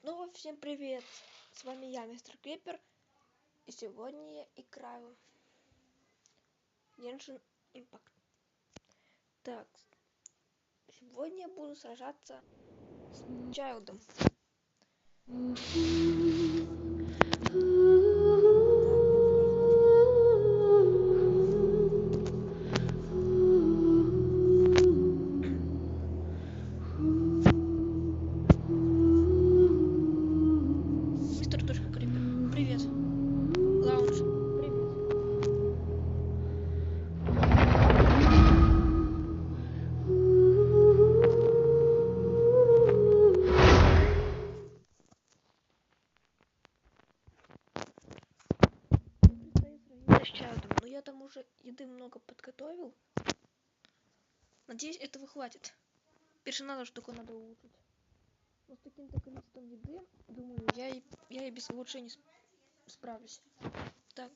снова всем привет! С вами я, мистер Крипер, и сегодня я играю GENSHIN Impact. Так, сегодня я буду сражаться с Чайлдом. Но я там уже еды много подготовил. Надеюсь, этого хватит. Персонажа штуку надо улучшить. Но с таким-то количеством еды, думаю, я и без улучшений справлюсь. Так.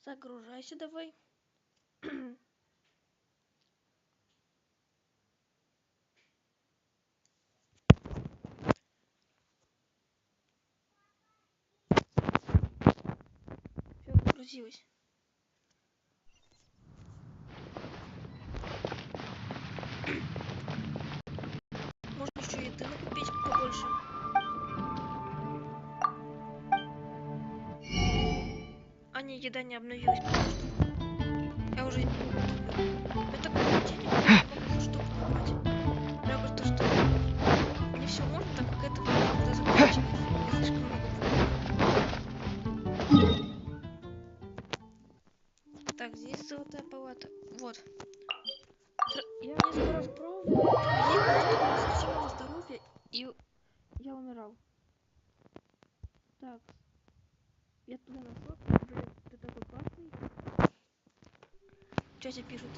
Загружайся давай. Все загрузилось. Можно еще еды накупить побольше. А не, еда не обновилась. Я уже... Я такой денег не могу штук набрать. Я просто что... Не все можно, так как это надо заканчивать. Я слишком много покупаю. Так, здесь золотая палата. Вот. Я несколько раз пробовал. Я совсем мало здоровья, и я умирал. Так. Я туда нашел. Ты такой классный. Что тебе пишут?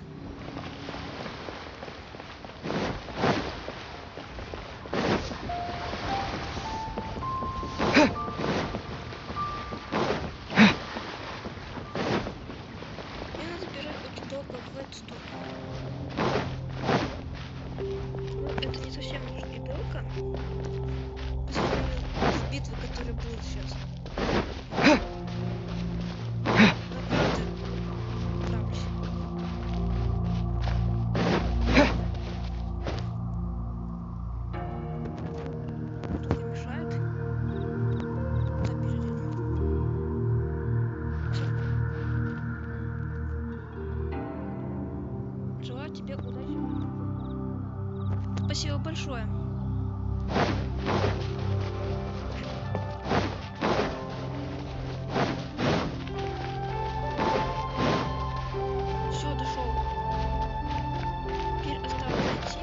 Мне надо бежать очень долго в эту сторону. Ну, это не совсем недалеко. По сравнению с битвой, которая будет сейчас. Желаю тебе удачи. Спасибо большое. Все, дошел. Теперь осталось зайти.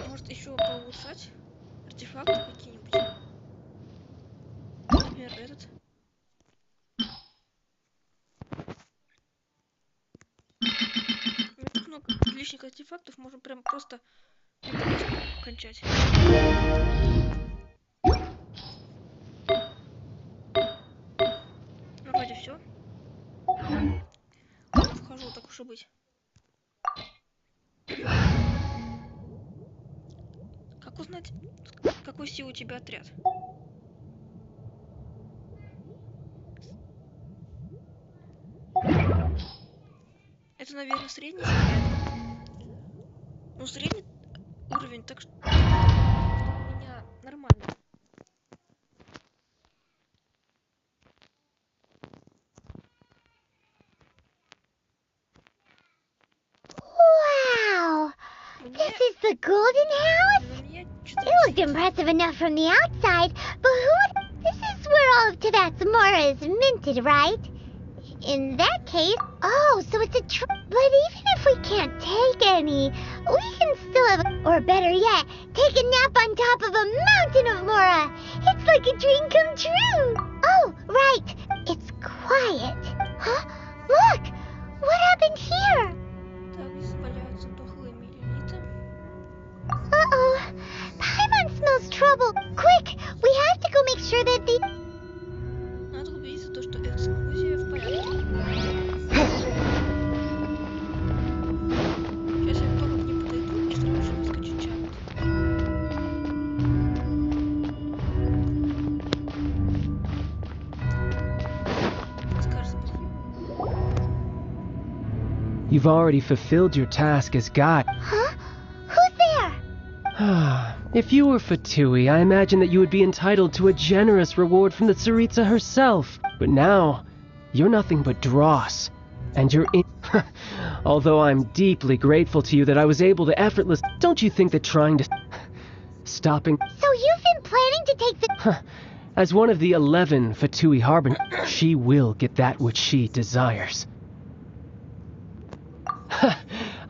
Может еще поулучшать артефакты какие-нибудь. Например, этот. Так много лишних артефактов, можно прям просто кончать. Ну вроде все. Ладно, вхожу, так уж и быть. Как узнать, какой силы у тебя отряд? Это, наверное, средний секрет. Ну, средний уровень, так что у меня нормально. Wow! This is the golden house? It looked impressive enough from the outside, but who... This is where all of Tibat's Mora is minted, right? In that case... Oh, so it's a But even if we can't take any, we can still have... Or better yet, take a nap on top of a mountain of Mora. It's like a dream come true. Oh, right. It's quiet. Huh? Look! What happened here? Uh-oh. Paimon smells trouble. Quick! We have to go make sure that the... Надо убедиться, что экскурсия в порядке. Сейчас я только к ним подойду и сразу же выскочу чат. Скажи спасибо. You've already fulfilled your task as guide. Huh? Who's there? If you were Fatui, I imagine that you would be entitled to a generous reward from the Tsaritsa herself. But now, you're nothing but dross. And you're in... Although I'm deeply grateful to you that I was able to effortless... Don't you think that trying to... Stopping... So you've been planning to take the... As one of the 11 Fatui Harbingers, she will get that which she desires.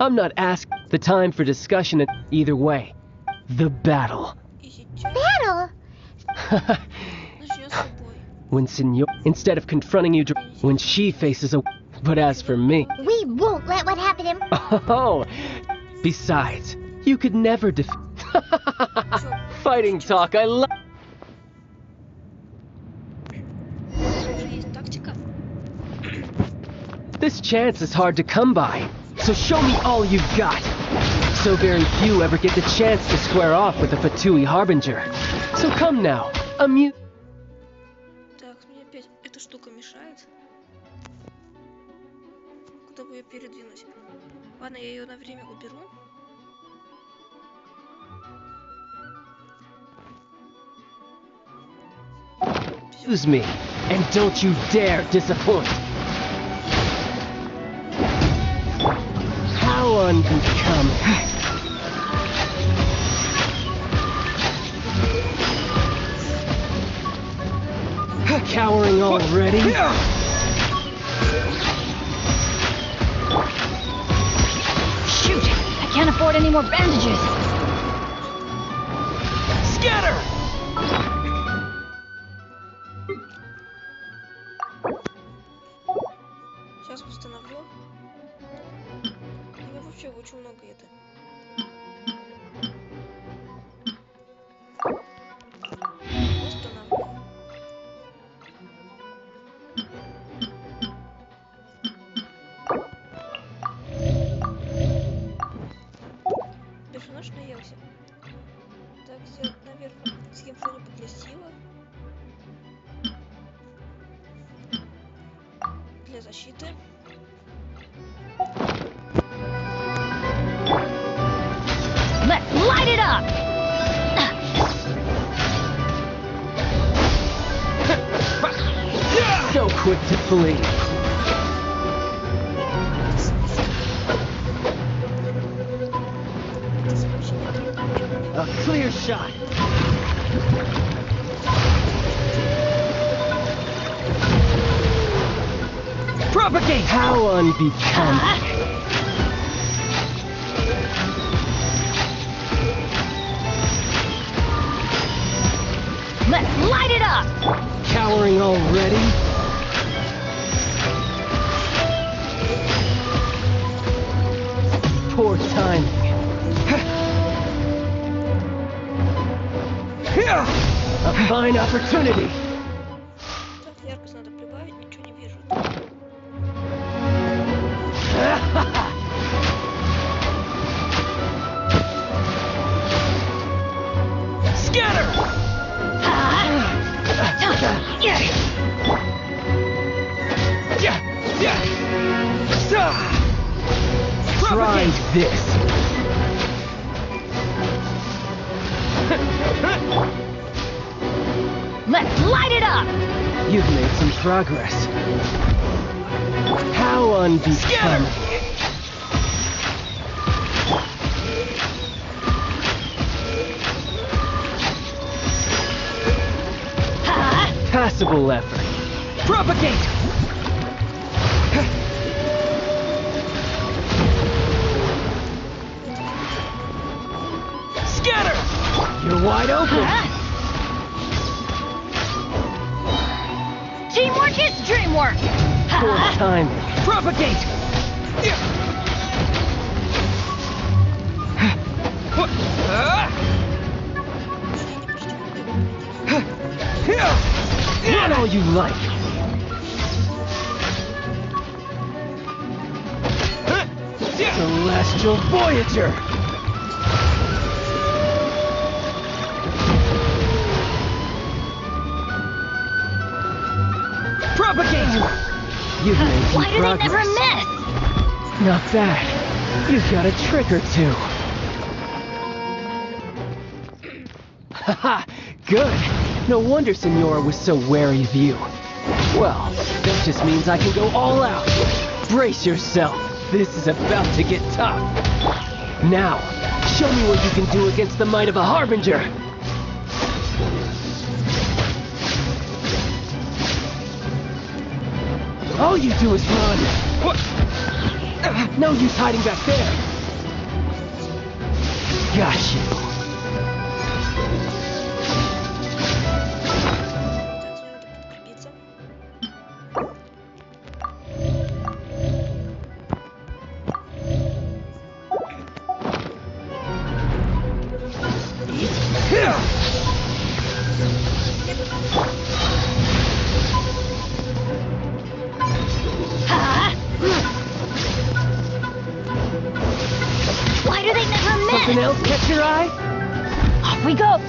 I'm not asking the time for discussion either way. The battle. Battle? When Senor, instead of confronting you, when she faces a... But as for me... We won't let what happened to him... Oh! Besides, you could never defeat... Fighting talk, I love... This chance is hard to come by, so show me all you've got. So very few ever get the chance to square off with a Fatui Harbinger. So come now, amuse... Так, мне опять эта штука мешает. Куда бы ее передвинуть? Ладно, я ее на время уберу. Use me, and don't you dare disappoint. How unbecoming. Cowering already? Shoot! I can't afford any more bandages! Scatter! Сейчас восстановлю. Я вообще очень много это. Восстанавливаю. Персонаж наелся. Так, сделать наверх съем что-нибудь для силы. Для защиты. Let's light it up! So quick to flee. A clear shot. Propagate! How unbecoming. Let's light it up! Cowering already? Poor timing. A fine opportunity. Так, яркость надо прибавить, ничего не вижу. Scatter! Try this. Let's light it up! You've made some progress. How unbecoming. Passable effort. Propagate! wide open. Teamwork is dreamwork. Poor time. Propagate! Run all you like. Celestial Voyager! Propagate! You've made some Why do they progress. never miss? Not bad. You've got a trick or two. Haha, good. No wonder Senora was so wary of you. Well, that just means I can go all out. Brace yourself. This is about to get tough. Now, show me what you can do against the might of a Harbinger. All you do is run. No use hiding back there. Got you. Why do they never miss? Something else catch your eye? Off we go.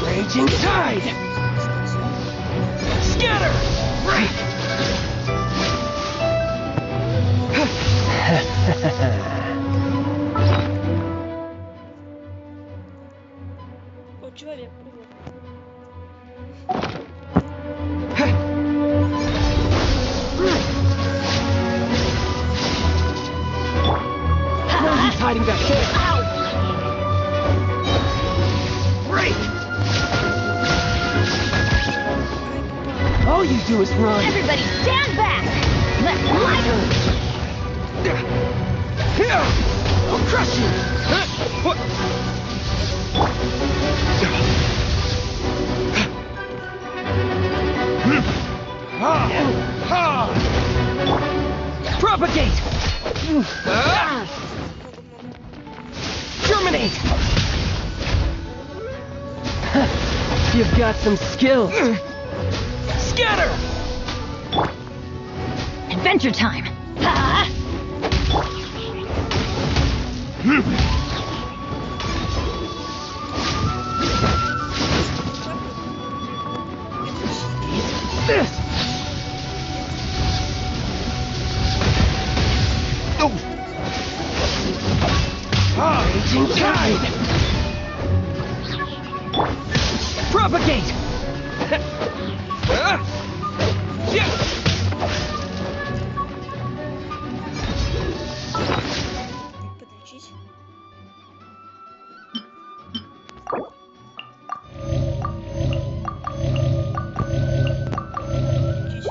Raging tide! Scatter! Break! О, человек, привет. No use hiding back there. Break! All you do is run. Everybody stand back. Let's light 'em. I'll crush you! Propagate! Germinate! You've got some skills. Scatter! Adventure time. This! Raging tide! Propagate! Подлечить. Подлечить.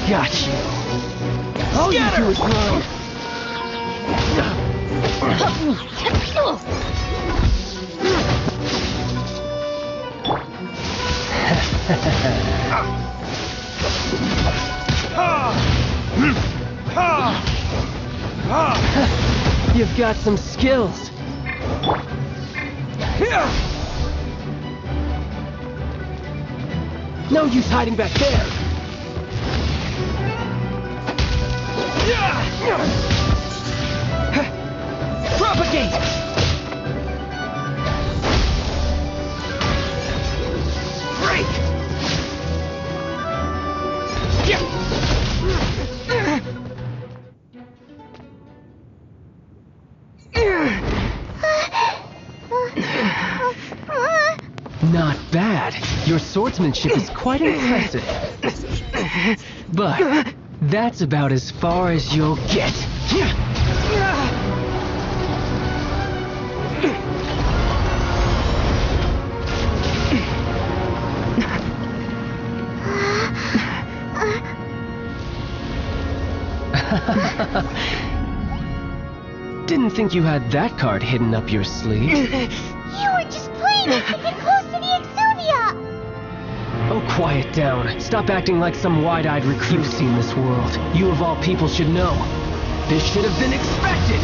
Got you. All you do is run. You've got some skills. No use hiding back there. Propagate! Break! Not bad. Your swordsmanship is quite impressive. But that's about as far as you'll get. didn't think you had that card hidden up your sleeve. You were just playing us to get close to the Exuvia! Oh, quiet down. Stop acting like some wide-eyed recruit. You've seen this world. You of all people should know. This should have been expected!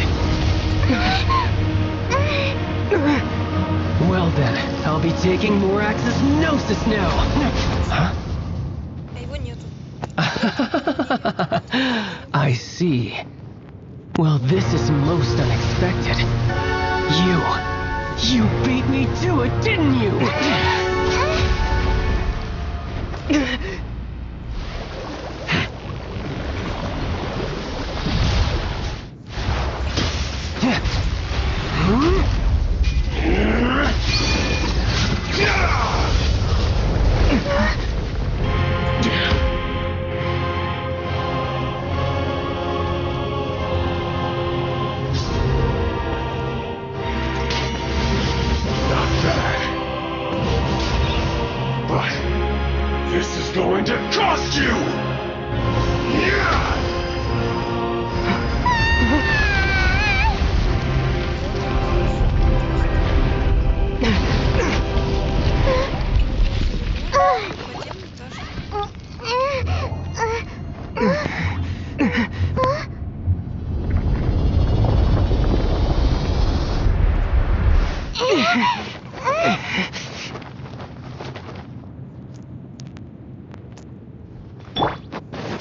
Well then, I'll be taking Morax's Gnosis now! Huh? А его нету. I see. Well, this is most unexpected. You beat me to it, didn't you?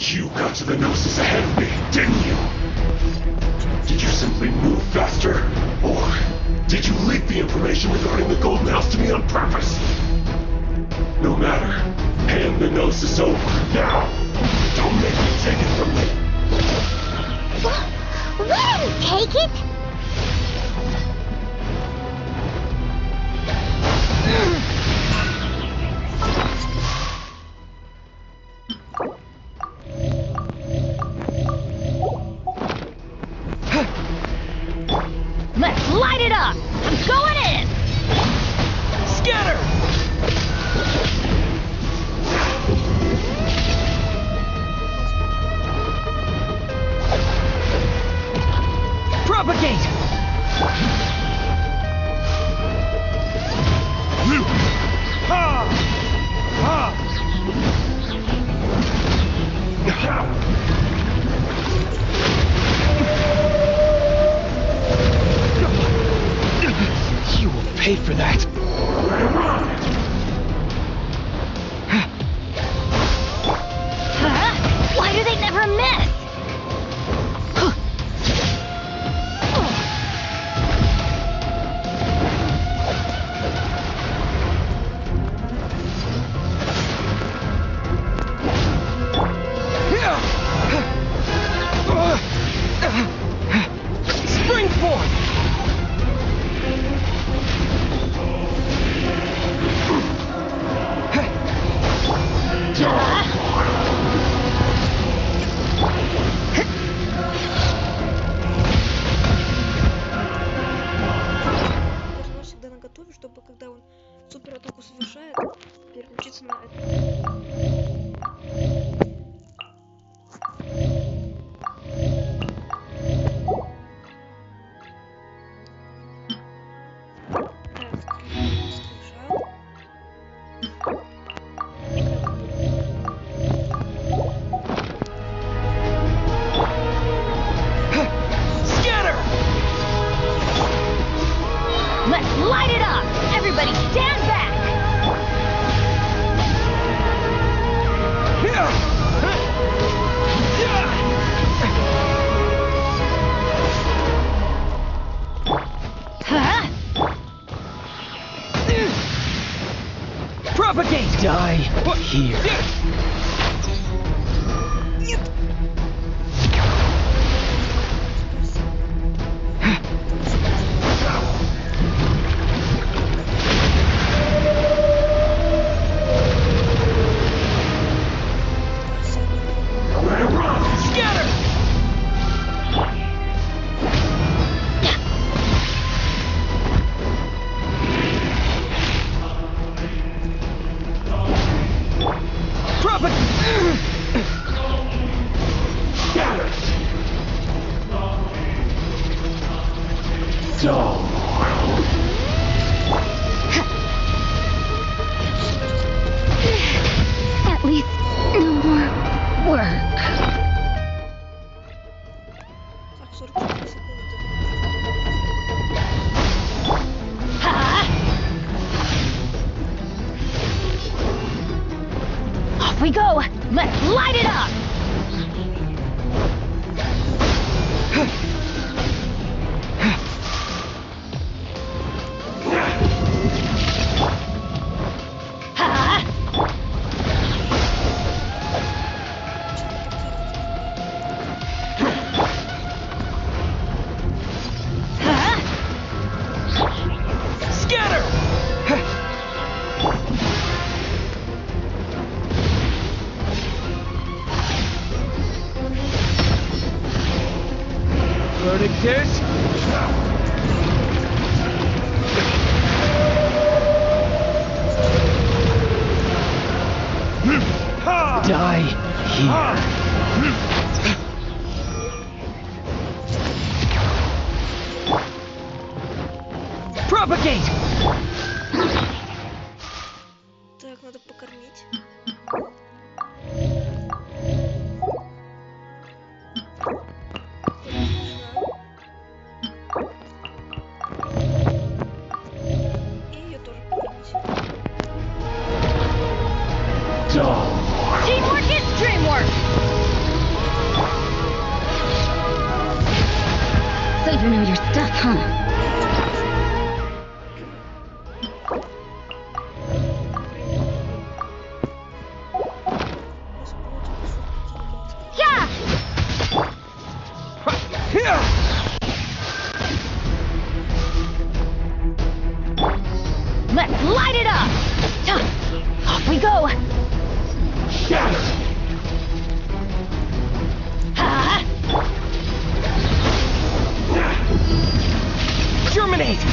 You got to the Gnosis ahead of me, didn't you? Did you simply move faster? Or did you leak the information regarding the Golden House to me on purpose? No matter. Hand the Gnosis over, now! Don't make me take it from me! Let him take it! Let's light it up! I'm going in! Scatter! Propagate! You will pay for that. Huh? Why do they never miss? Springboard! Должно всегда наготове, чтобы когда он супер атаку совершает, переключиться на это. Scatter! Let's light it up! Everybody stand back! Huh? Propagate! Die here. Scatter! Off we go! Let's light it up! Die here. Propagate! Так, надо покормить. И ее тоже покормить. Teamwork is dreamwork! So you know your stuff, huh? Let's light it up! Off we go! Germinate!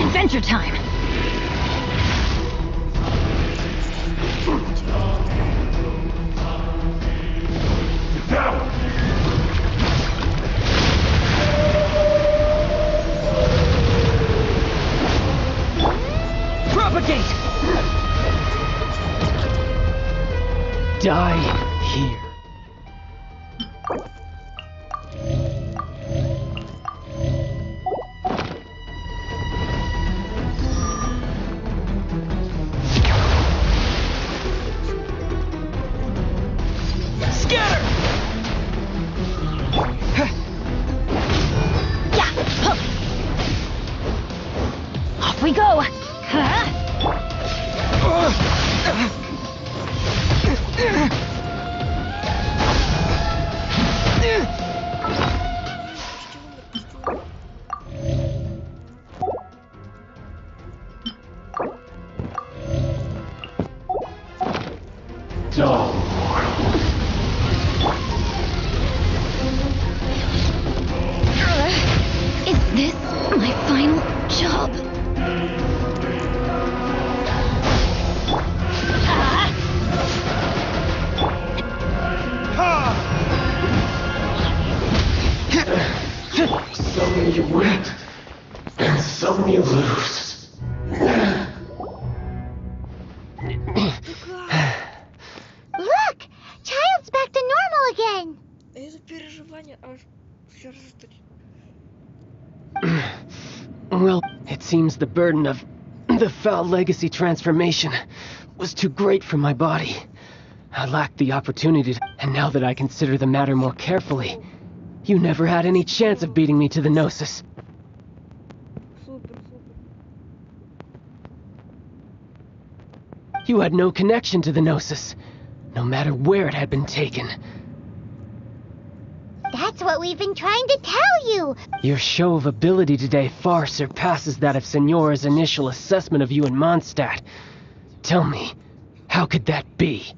Adventure time! Propagate! Die here. Scatter! Yeah! Off we go! Is this my final job? Some you win, and some you lose. Look! Child's back to normal again! Это переживание аж сердце стучит. Well, it seems the burden of the foul legacy transformation was too great for my body. I lacked the opportunity to, and now that I consider the matter more carefully, you never had any chance of beating me to the Gnosis. Супер, супер. You had no connection to the Gnosis, no matter where it had been taken. That's what we've been trying to tell you! Your show of ability today far surpasses that of Signora's initial assessment of you in Mondstadt. Tell me, how could that be?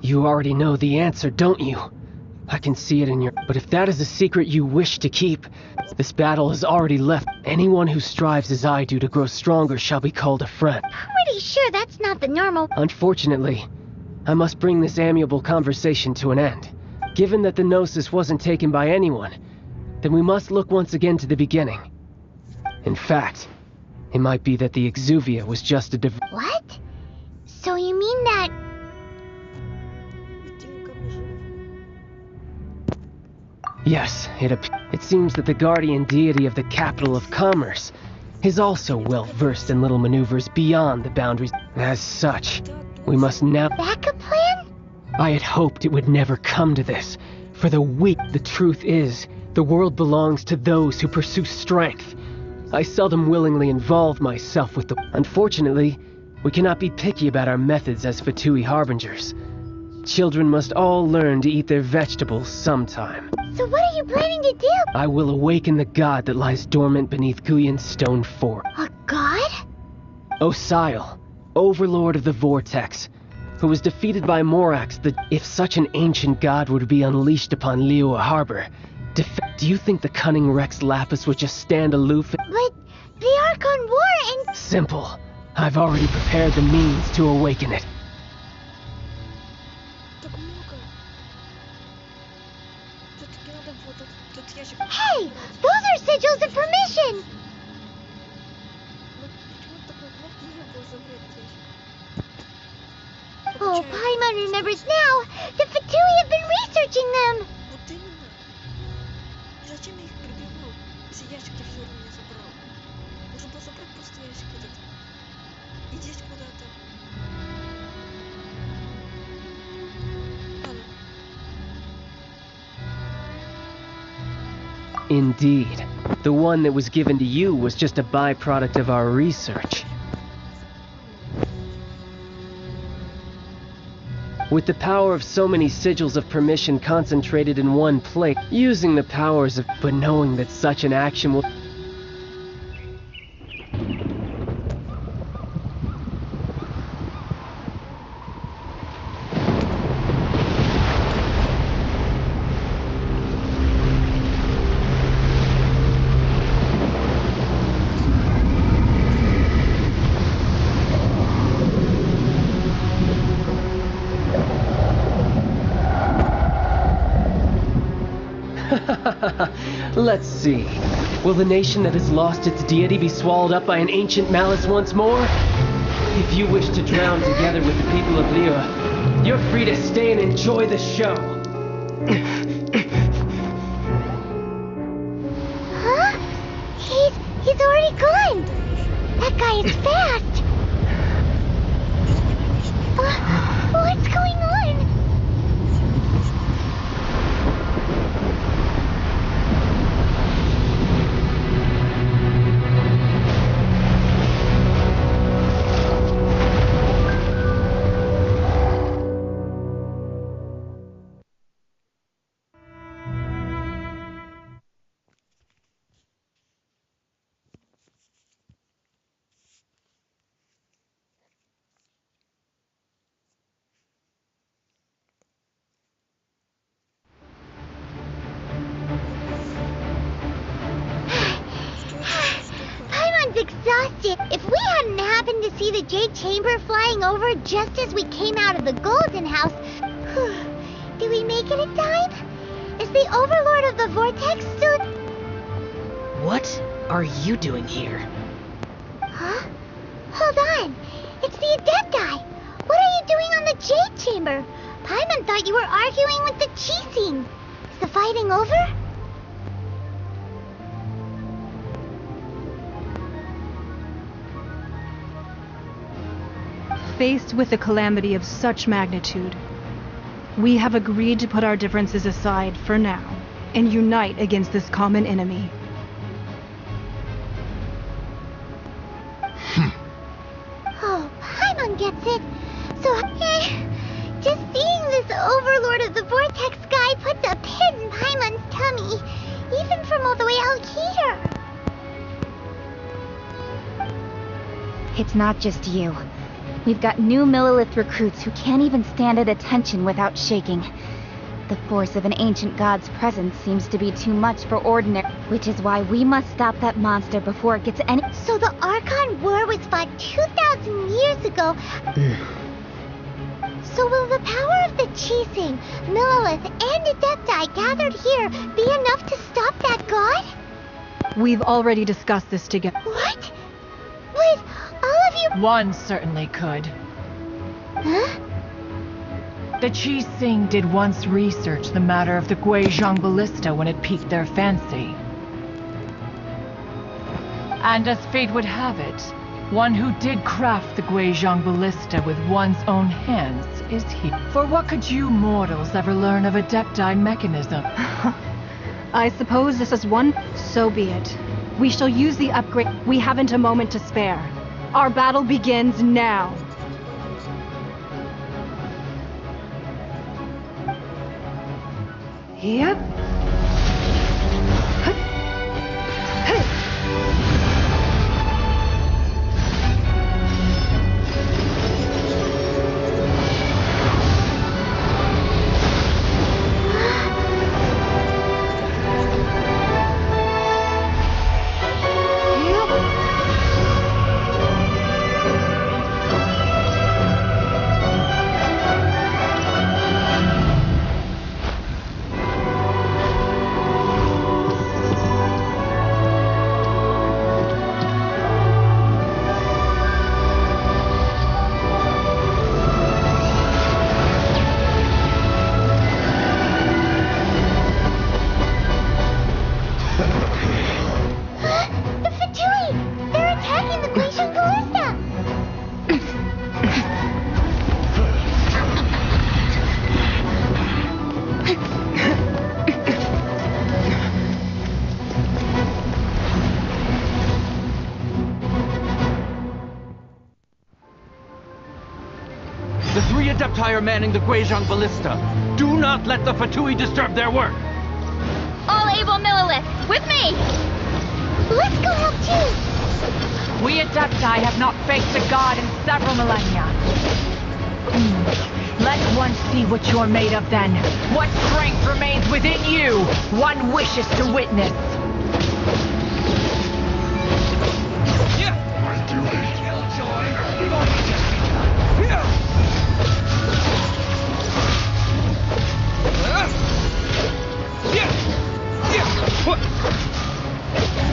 You already know the answer, don't you? I can see it in your... But if that is a secret you wish to keep, this battle has already left. Anyone who strives as I do to grow stronger shall be called a friend. Pretty sure that's not the normal... Unfortunately, I must bring this amiable conversation to an end. Given that the Gnosis wasn't taken by anyone, then we must look once again to the beginning. In fact, it might be that the Exuvia was just a What? So you mean that... Видимо, ко мне живет. Yes, it seems that the guardian deity of the capital of commerce is also well versed in little maneuvers beyond the boundaries. As such, we must now... Backup plan? I had hoped it would never come to this. For the weak, the truth is, the world belongs to those who pursue strength. I seldom willingly involve myself with the... Unfortunately, we cannot be picky about our methods as Fatui harbingers. Children must all learn to eat their vegetables sometime. So what are you planning to do? I will awaken the god that lies dormant beneath Guyan's stone fort. A god? Osile, overlord of the vortex, who was defeated by Morax. If such an ancient god were to be unleashed upon Liyue Harbor, do you think the cunning Rex Lapis would just stand aloof? But the Archon War and... Simple. I've already prepared the means to awaken it. Hey! Those are sigils of permission! Oh, Paimon remembers now! The Fatui have been researching them! Indeed. The one that was given to you was just a byproduct of our research. With the power of so many sigils of permission concentrated in one place, using the powers of... But knowing that such an action will... Let's see. Will the nation that has lost its deity be swallowed up by an ancient malice once more? If you wish to drown together with the people of Liyue, you're free to stay and enjoy the show. Huh? He's already gone! That guy is fast! What's going on? Exhausted. If we hadn't happened to see the Jade Chamber flying over just as we came out of the Golden House, did we make it in time? Is the Overlord of the Vortex still... What are you doing here? Huh? Hold on. It's the Adepti. What are you doing on the Jade Chamber? Paimon thought you were arguing with the Chising. Is the fighting over? Faced with a calamity of such magnitude, we have agreed to put our differences aside for now and unite against this common enemy. Oh, Paimon gets it. So, just seeing this Overlord of the Vortex guy puts a pin in Paimon's tummy, even from all the way out here. It's not just you. We've got new Millilith recruits who can't even stand at attention without shaking. The force of an ancient god's presence seems to be too much for ordinary, which is why we must stop that monster before it gets any— So the Archon War was fought 2,000 years ago. So will the power of the Chising, Millilith, and Adepti gathered here be enough to stop that god? We've already discussed this together. What? Wait, all of you— One certainly could. Huh? The Chi-Sing did once research the matter of the Guizhong ballista when it piqued their fancy. And as fate would have it, one who did craft the Guizhong ballista with one's own hands is here. For what could you mortals ever learn of Adepti mechanism? I suppose this is one. So be it. We shall use the upgrade. We haven't a moment to spare. Our battle begins now. Yep. The 3 Adepti are manning the Guizhong ballista. Do not let the Fatui disturb their work. All able Millilith, with me! Let's go help too! We Adepti have not faced a god in several millennia. Let one see what you're made of then. What strength remains within you, one wishes to witness.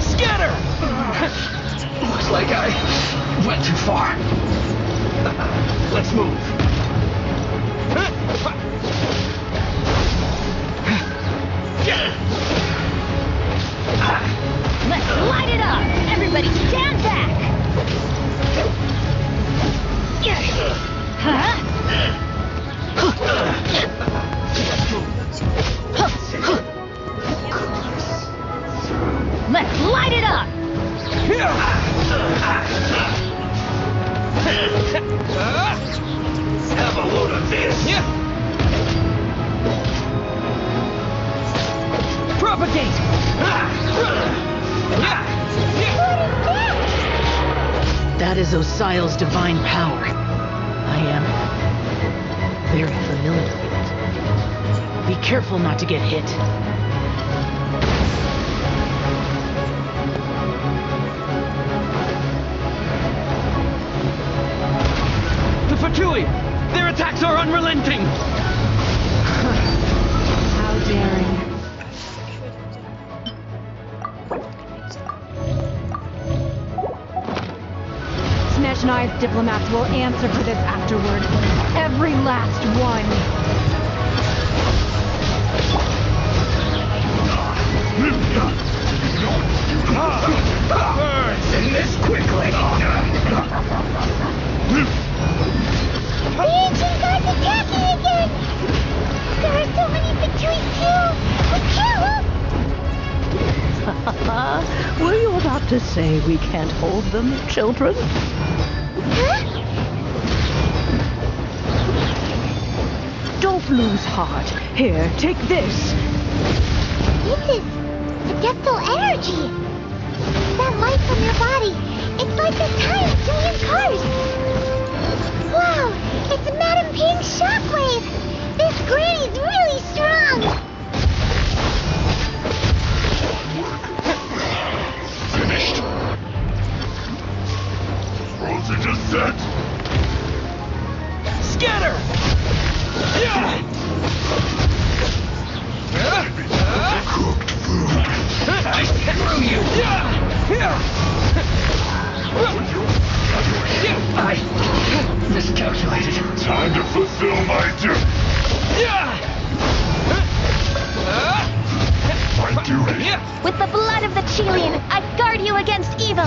Scatter! Looks like I went too far. Let's move. Let's light it up! Everybody stand back! Let's light it up! Have a load of this. Propagate! That is Osial's divine power. I am very familiar with it. Be careful not to get hit. The Fatui! Their attacks are unrelenting! How daring. Snezhnai's diplomats will answer for this afterward. Every last one. End this quickly. The ancient god's attacking again! There are so many victories too! Were you about to say we can't hold them, children? Huh? Don't lose heart. Here, take this. This is adeptal energy. That light from your body, it's like the times doing your cars. Wow, it's Madame Ping's shockwave. This granny's really strong. Finished. Frozen descent. Scatter! Cooked food. I screw you. I miscalculated. Time to fulfill my duty. With the blood of the Chilean, I guard you against evil.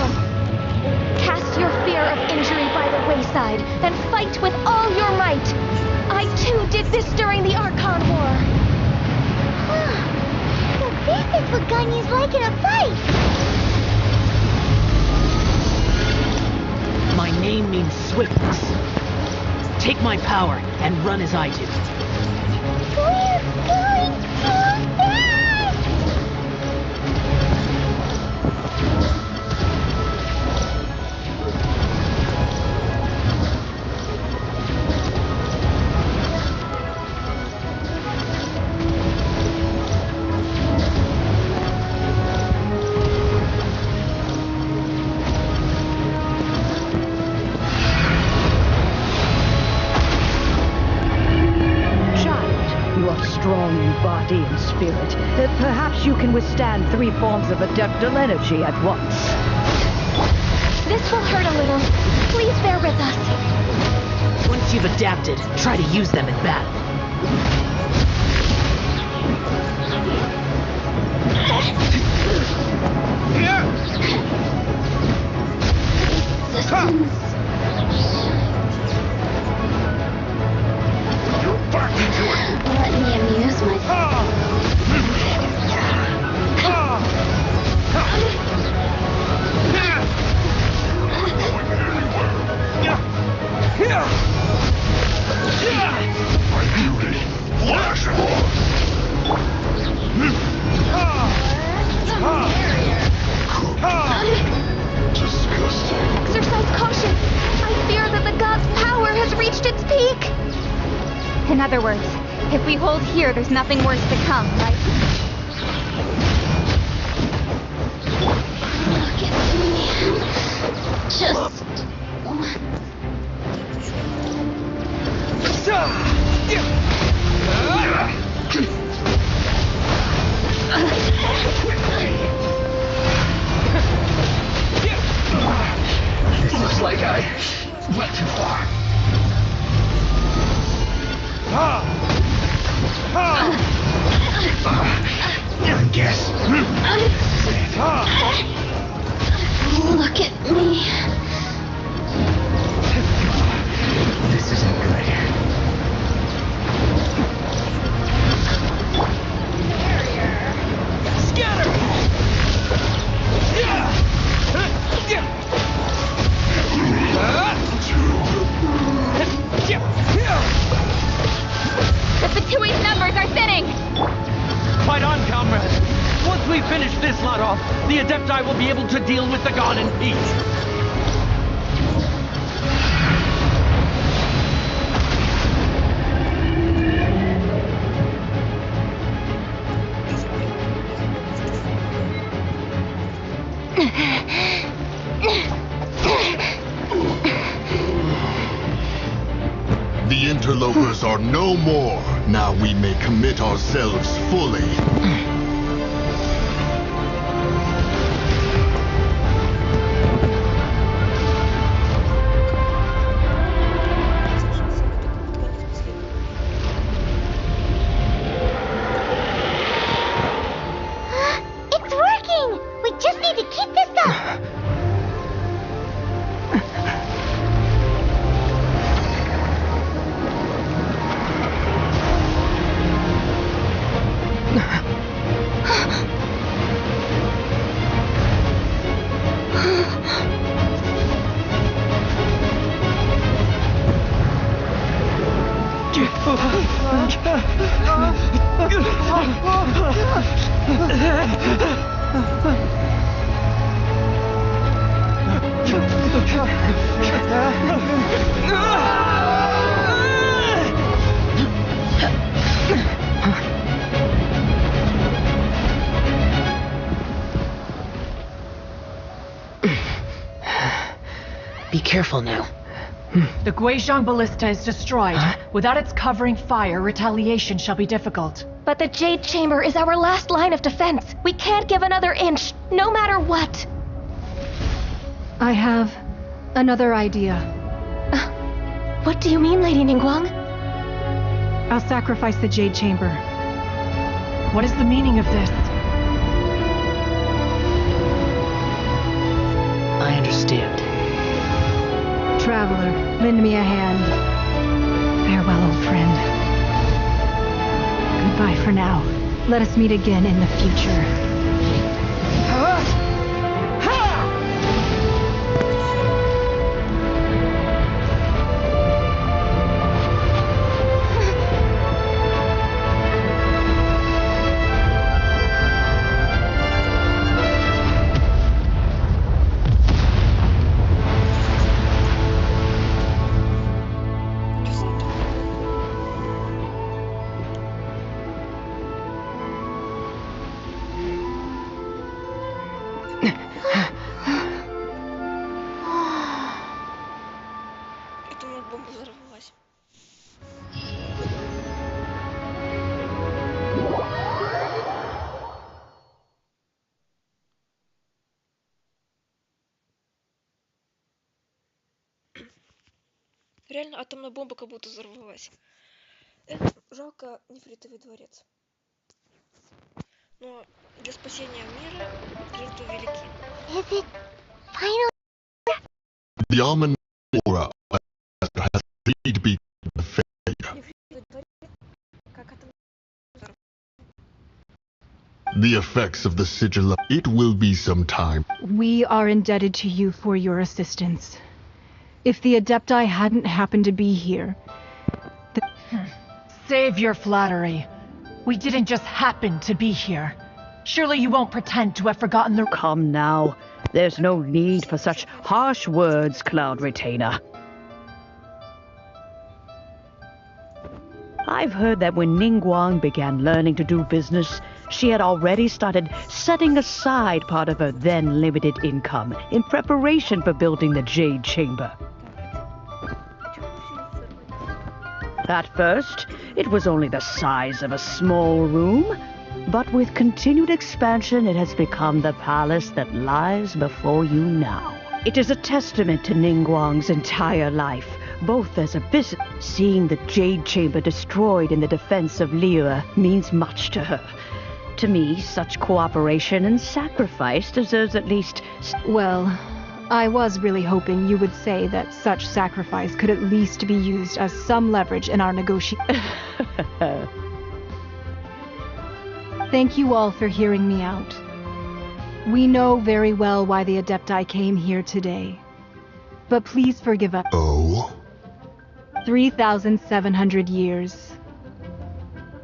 Cast your fear of injury by the wayside, then fight with all your might. I too did this during the Archon War. So this is what Ganya's like in a fight. My name means swiftness. Take my power and run as I do. We're going too fast! Strong in body and spirit. Perhaps you can withstand 3 forms of adeptal energy at once. This will hurt a little. Please bear with us. Once you've adapted, try to use them in battle. Let me amuse myself. My beauty, flash forth. Disgusting. Exercise caution. I fear that the god's power has reached its peak. In other words, if we hold here, there's nothing worse to come, right? Look at me. Just Looks like I went too far. I guess. look at me. This isn't good. Scatter! The Fatui's numbers are thinning! Fight on, comrades! Once we finish this lot off, the Adepti will be able to deal with the god in peace. The interlopers are no more. Now we may commit ourselves fully. It's working! We just need to keep this up! Be careful now. The Guizhong Ballista is destroyed. Without its covering fire, retaliation shall be difficult. But the Jade Chamber is our last line of defense. We can't give another inch, no matter what. I have another idea. What do you mean, Lady Ningguang? I'll sacrifice the Jade Chamber. What is the meaning of this? I understand. Traveler, lend me a hand. Farewell, old friend. Goodbye for now. Let us meet again in the future. Бомба взорвалась. Реально атомная бомба как будто взорвалась. Жалко нефритовый дворец. Но для спасения мира жертвы велики. Is it final? The almond aura has indeed been a failure. The effects of the sigil, it will be some time. We are indebted to you for your assistance. If the Adepti hadn't happened to be here... Save your flattery. We didn't just happen to be here. Surely you won't pretend to have forgotten the... Come now. There's no need for such harsh words, Cloud Retainer. I've heard that when Ningguang began learning to do business, she had already started setting aside part of her then limited income in preparation for building the Jade Chamber. At first, it was only the size of a small room, but with continued expansion, it has become the palace that lies before you now. It is a testament to Ningguang's entire life, both as a business. Seeing the Jade Chamber destroyed in the defense of Liyue means much to her. To me, such cooperation and sacrifice deserves at least... Well, I was really hoping you would say that such sacrifice could at least be used as some leverage in our negotiation. Thank you all for hearing me out. We know very well why the Adepti came here today. But please forgive us. Oh? 3,700 years.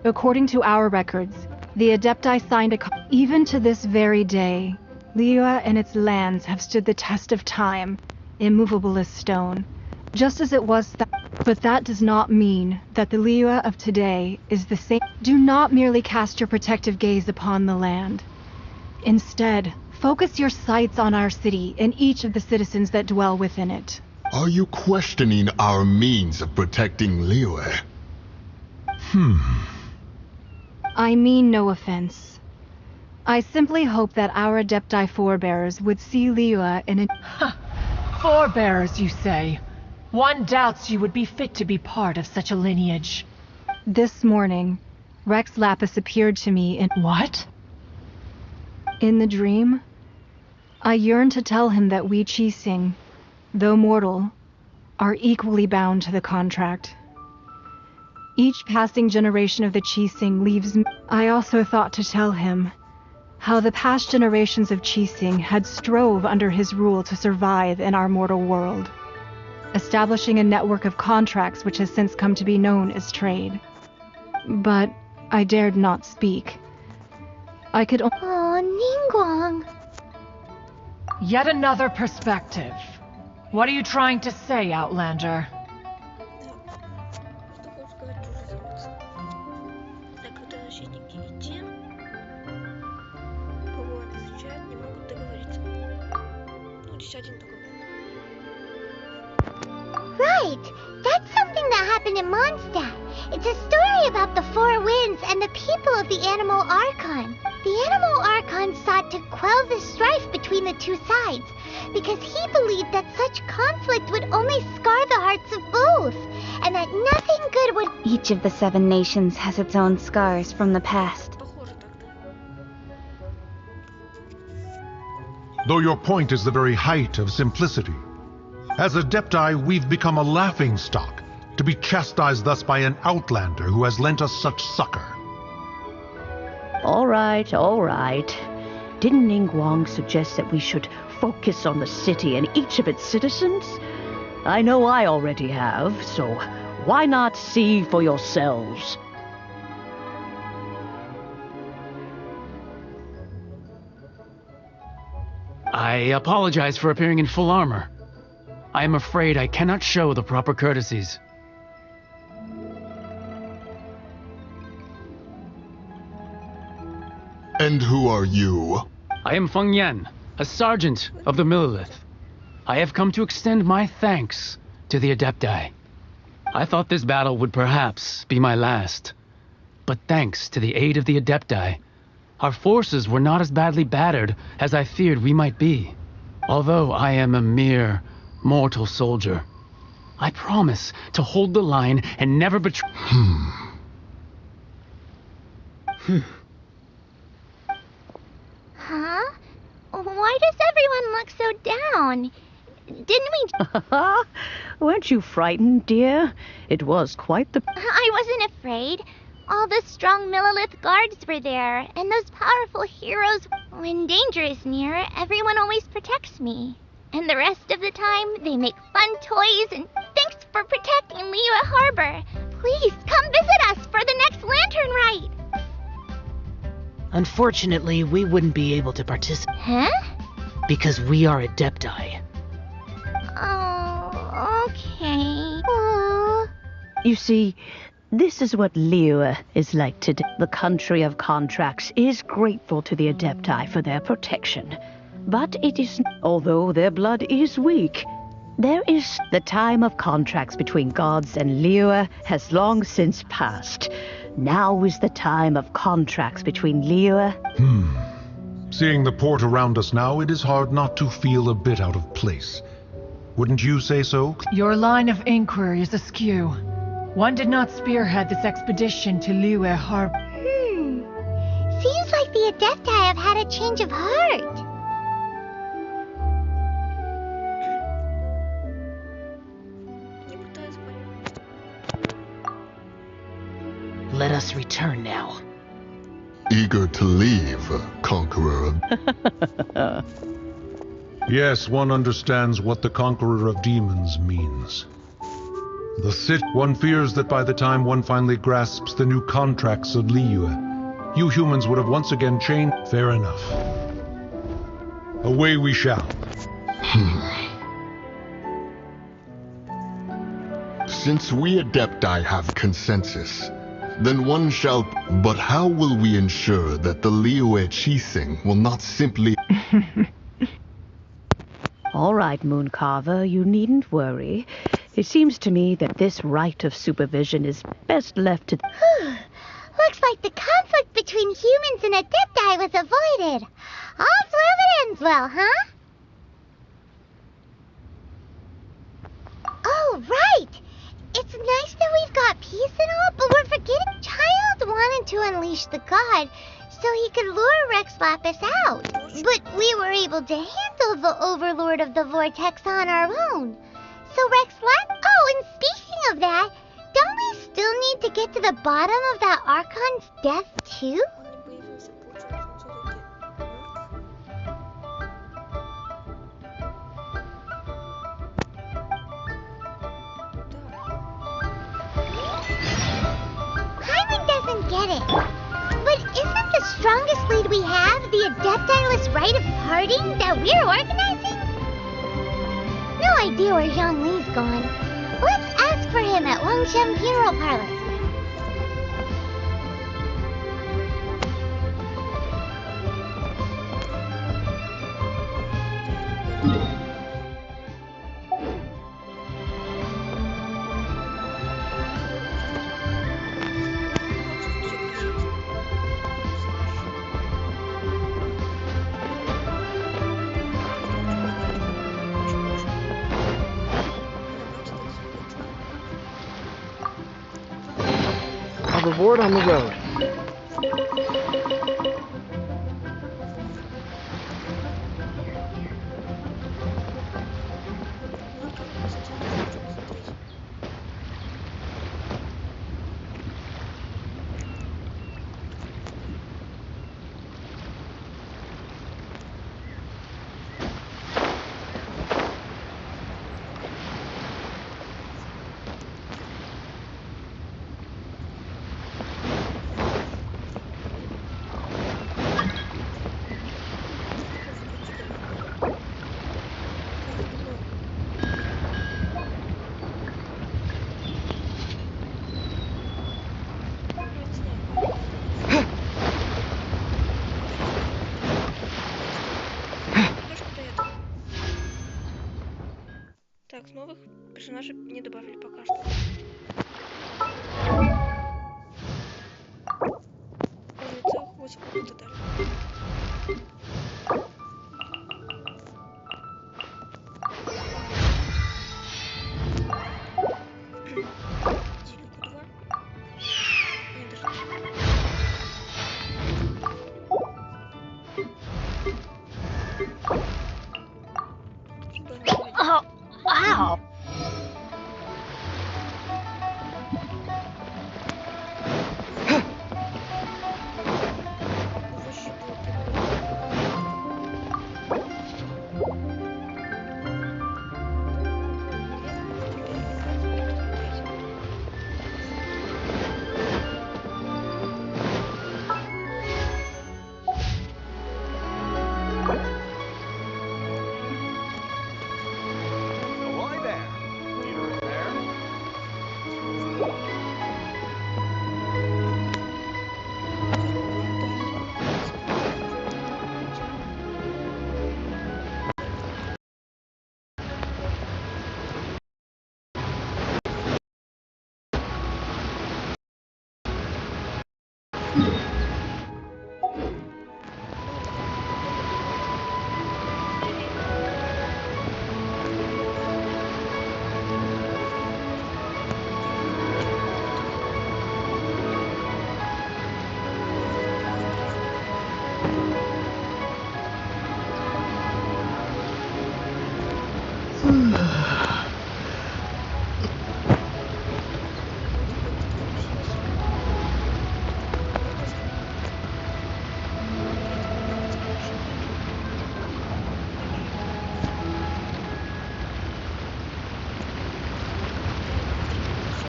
According to our records, the Adepti signed a even to this very day, Liyue and its lands have stood the test of time, immovable as stone, just as it was but that does not mean that the Liyue of today is the same. Do not merely cast your protective gaze upon the land. Instead, focus your sights on our city and each of the citizens that dwell within it. Are you questioning our means of protecting Liyue? I mean no offense. I simply hope that our Adepti forebears would see Liyue in a... Forebears, you say? One doubts you would be fit to be part of such a lineage. This morning, Rex Lapis appeared to me in... What? In the dream, I yearned to tell him that we Qixing, though mortal, are equally bound to the contract. Each passing generation of the Qixing leaves me. I also thought to tell him how the past generations of Qixing had strove under his rule to survive in our mortal world, establishing a network of contracts which has since come to be known as trade. But I dared not speak. I could only... Oh, Ningguang. Yet another perspective. What are you trying to say, Outlander? Right! That's something that happened in Mondstadt. It's a story about the Four Winds and the people of the Animal Archon. The Animal Archon sought to quell the strife between the two sides, because he believed that such conflict would only scar the hearts of both, and that nothing good would... Each of the 7 nations has its own scars from the past. Though your point is the very height of simplicity. As Adepti, we've become a laughingstock, to be chastised thus by an outlander who has lent us such succor. All right, all right. Didn't Ningguang suggest that we should focus on the city and each of its citizens? I know I already have, so why not see for yourselves? I apologize for appearing in full armor. I am afraid I cannot show the proper courtesies. And who are you? I am Feng Yan, a sergeant of the Millilith. I have come to extend my thanks to the Adepti. I thought this battle would perhaps be my last. But thanks to the aid of the Adepti, our forces were not as badly battered as I feared we might be. Although I am a mere mortal soldier, I promise to hold the line and never betray. Huh? Why does everyone look so down? Didn't we... Weren't you frightened, dear? It was quite the... I wasn't afraid. All the strong Millilith guards were there, and those powerful heroes. When danger is near, everyone always protects me. And the rest of the time, they make fun toys, and thanks for protecting Liyue Harbor. Please, come visit us for the next lantern rite. Unfortunately, we wouldn't be able to participate. Huh? Because we are Adepti. Oh, okay. Aww. You see, this is what Liyue is like today. The country of contracts is grateful to the Adepti for their protection. But it is, although their blood is weak, there is the time of contracts between gods and Liyue has long since passed. Now is the time of contracts between Liyue. Seeing the port around us now, it is hard not to feel a bit out of place. Wouldn't you say so? Your line of inquiry is askew. One did not spearhead this expedition to Liyue Harbor. Seems like the Adepti have had a change of heart. Let us return now. Eager to leave, Conqueror. Yes, one understands what the Conqueror of Demons means. The city. One fears that by the time one finally grasps the new contracts of Liyue, you humans would have once again changed. Fair enough. Away we shall. Since we Adepti have consensus, then one shall... But how will we ensure that the Liyue Qixing will not simply... All right, Mooncarver, you needn't worry. It seems to me that this right of supervision is best left to... Looks like the conflict between humans and Adepti was avoided. All's well that ends well, huh? Oh, right! It's nice that we've got peace and all, but we're forgetting Child wanted to unleash the god so he could lure Rex Lapis out. But we were able to handle the Overlord of the Vortex on our own. So Rex Lapis... Oh, and speaking of that, don't we still need to get to the bottom of that Archon's death, too? Get it. But isn't the strongest lead we have the Adepti-less rite of parting that we're organizing? No idea where Zhongli's gone. Let's ask for him at Wangshem Funeral Parlor. reward on the road. Так, новых персонажей не добавили пока что. Уже целых 8 опыта дали. Зеленку 2. Не, даже 3. Oh, ow! Yeah.